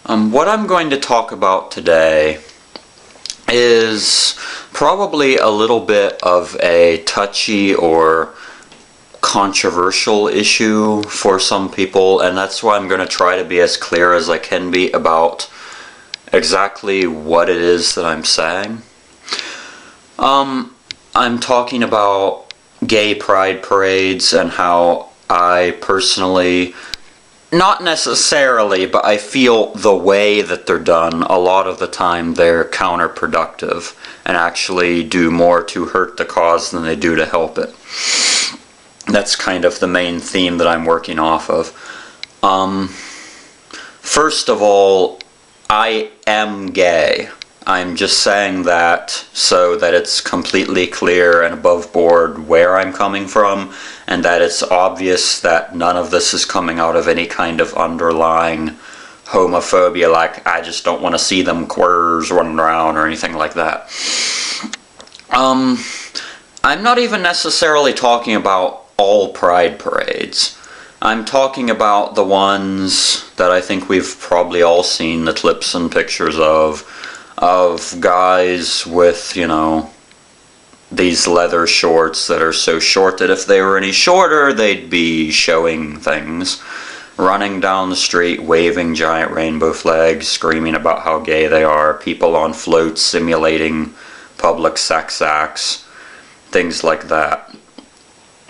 What I'm going to talk about today is probably a little bit of a touchy or controversial issue for some people, and that's why I'm going to try to be as clear as I can be about exactly what it is that I'm saying. I'm talking about gay pride parades and how I personally, not necessarily, but I feel the way that they're done, a lot of the time they're counterproductive and actually do more to hurt the cause than they do to help it. That's kind of the main theme that I'm working off of. First of all, I am gay. I'm just saying that so that it's completely clear and above board where I'm coming from, and that it's obvious that none of this is coming out of any kind of underlying homophobia, like I just don't want to see them queers running around or anything like that. I'm not even necessarily talking about all pride parades. I'm talking about the ones that I think we've probably all seen the clips and pictures of guys with, you know, these leather shorts that are so short that if they were any shorter, they'd be showing things, running down the street, waving giant rainbow flags, screaming about how gay they are, people on floats simulating public sex acts, things like that.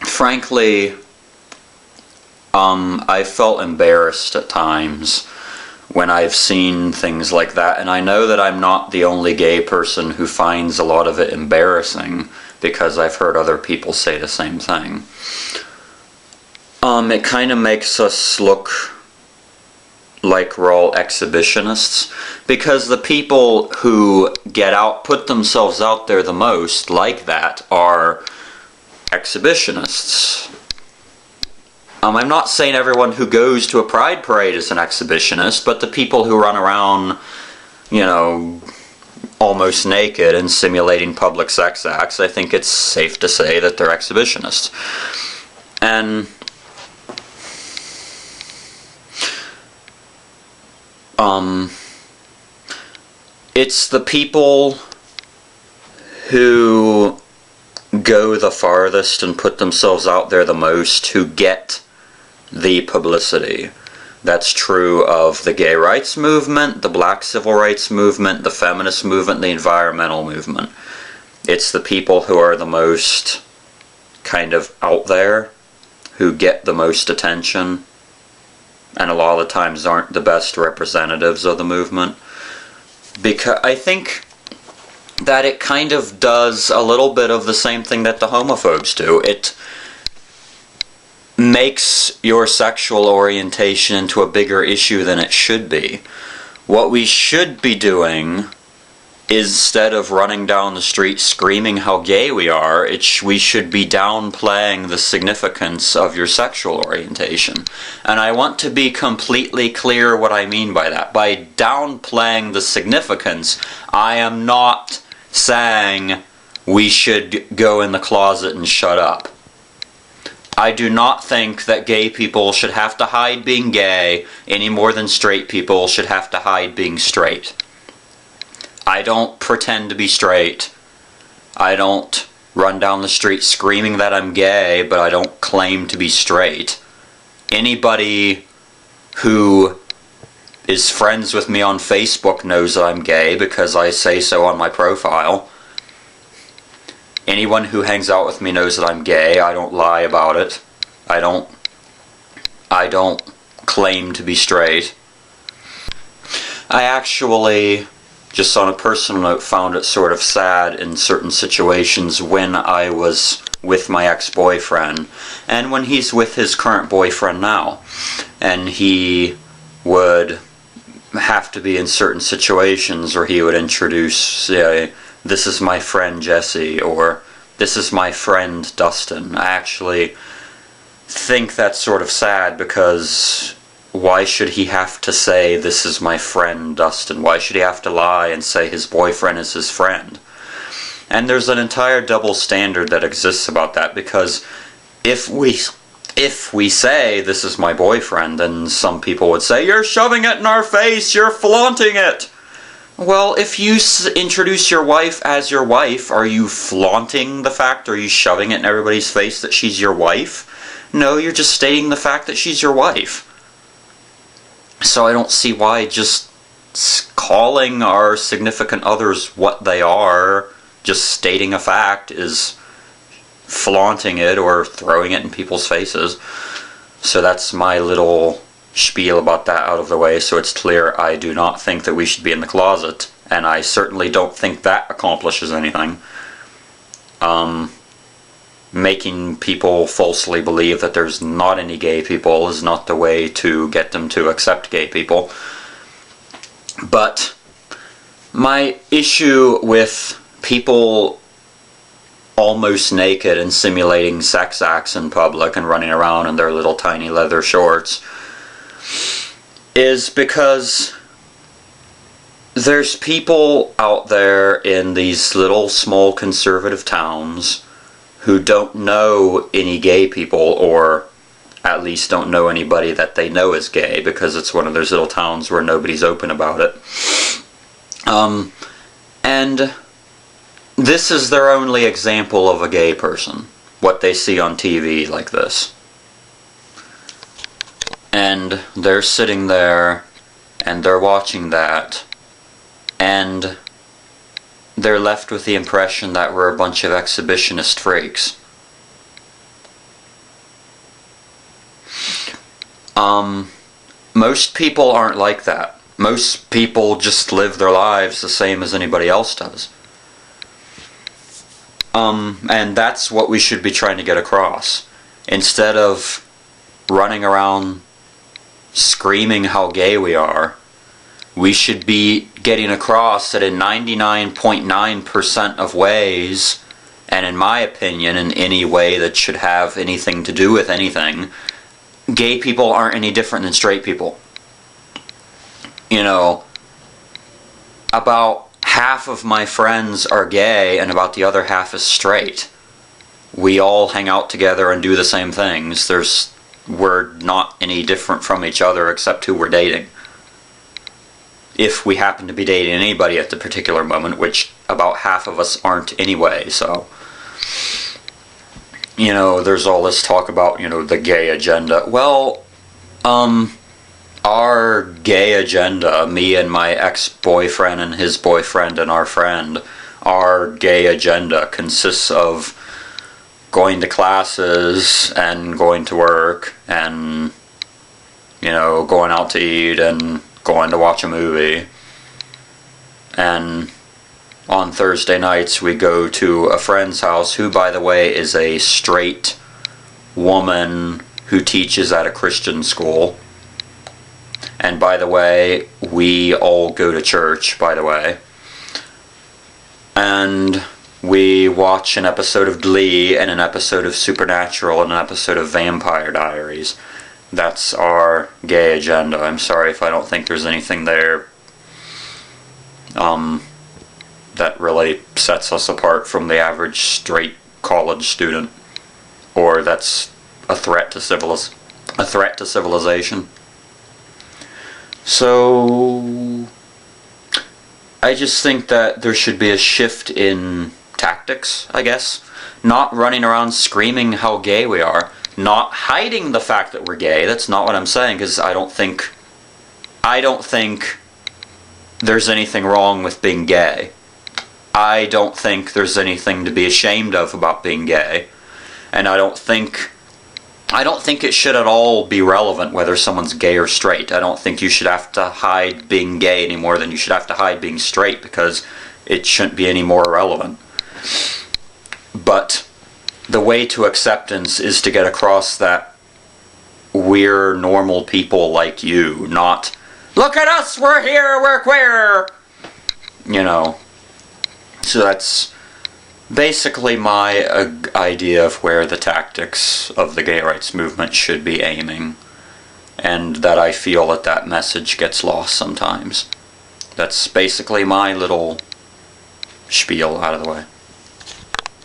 Frankly, I felt embarrassed at times when I've seen things like that, and I know that I'm not the only gay person who finds a lot of it embarrassing, because I've heard other people say the same thing. It kind of makes us look like we're all exhibitionists, because the people who put themselves out there the most like that are exhibitionists. I'm not saying everyone who goes to a pride parade is an exhibitionist, but the people who run around, you know, almost naked and simulating public sex acts, I think it's safe to say that they're exhibitionists. And it's the people who go the farthest and put themselves out there the most who get the publicity. That's true of the gay rights movement, the black civil rights movement, the feminist movement, the environmental movement. It's the people who are the most kind of out there who get the most attention, and a lot of the times aren't the best representatives of the movement. Because I think that it kind of does a little bit of the same thing that the homophobes do. It makes your sexual orientation into a bigger issue than it should be. What we should be doing, instead of running down the street screaming how gay we are, we should be downplaying the significance of your sexual orientation. And I want to be completely clear what I mean by that. By downplaying the significance, I am not saying we should go in the closet and shut up. I do not think that gay people should have to hide being gay any more than straight people should have to hide being straight. I don't pretend to be straight. I don't run down the street screaming that I'm gay, but I don't claim to be straight. Anybody who is friends with me on Facebook knows that I'm gay because I say so on my profile. Anyone who hangs out with me knows that I'm gay. I don't lie about it. I don't claim to be straight. I actually, just on a personal note, found it sort of sad in certain situations when I was with my ex-boyfriend and when he's with his current boyfriend now, and he would have to be in certain situations where he would introduce, this is my friend Jesse, or this is my friend Dustin. I actually think that's sort of sad, because why should he have to say, this is my friend Dustin? Why should he have to lie and say his boyfriend is his friend? And there's an entire double standard that exists about that, because if we if we say, this is my boyfriend, then some people would say, you're shoving it in our face, you're flaunting it. Well, if you introduce your wife as your wife, are you flaunting the fact, are you shoving it in everybody's face that she's your wife? No, you're just stating the fact that she's your wife. So I don't see why just calling our significant others what they are, just stating a fact, is flaunting it or throwing it in people's faces. So that's my little spiel about that out of the way, so it's clear I do not think that we should be in the closet, and I certainly don't think that accomplishes anything. Making people falsely believe that there's not any gay people is not the way to get them to accept gay people. But my issue with people almost naked and simulating sex acts in public and running around in their little tiny leather shorts is because there's people out there in these little small conservative towns who don't know any gay people, or at least don't know anybody that they know is gay, because it's one of those little towns where nobody's open about it. And this is their only example of a gay person, what they see on TV like this. And they're sitting there, and they're watching that, and they're left with the impression that we're a bunch of exhibitionist freaks. Most people aren't like that. Most people just live their lives the same as anybody else does. And that's what we should be trying to get across. Instead of running around screaming how gay we are, we should be getting across that in 99.9% of ways, and in my opinion, in any way that should have anything to do with anything, gay people aren't any different than straight people. You know, about half of my friends are gay and about the other half is straight. We all hang out together and do the same things. We're not any different from each other except who we're dating. If we happen to be dating anybody at the particular moment, which about half of us aren't anyway, so. You know, there's all this talk about, you know, the gay agenda. Well, our gay agenda, me and my ex-boyfriend and his boyfriend and our friend, our gay agenda consists of going to classes and going to work and, you know, going out to eat and going to watch a movie. And on Thursday nights we go to a friend's house, who, by the way, is a straight woman who teaches at a Christian school. And by the way, we all go to church, by the way. And we watch an episode of Glee and an episode of Supernatural and an episode of Vampire Diaries. That's our gay agenda. I'm sorry if I don't think there's anything there that really sets us apart from the average straight college student, or that's a threat to civilization. So I just think that there should be a shift in tactics, I guess. Not running around screaming how gay we are. Not hiding the fact that we're gay. That's not what I'm saying, because I don't think there's anything wrong with being gay. I don't think there's anything to be ashamed of about being gay. And I don't think it should at all be relevant whether someone's gay or straight. I don't think you should have to hide being gay any more than you should have to hide being straight, because it shouldn't be any more relevant. But the way to acceptance is to get across that we're normal people like you, not, look at us, we're here, we're queer! You know. So that's basically my idea of where the tactics of the gay rights movement should be aiming, and that I feel that message gets lost sometimes. That's basically my little spiel out of the way.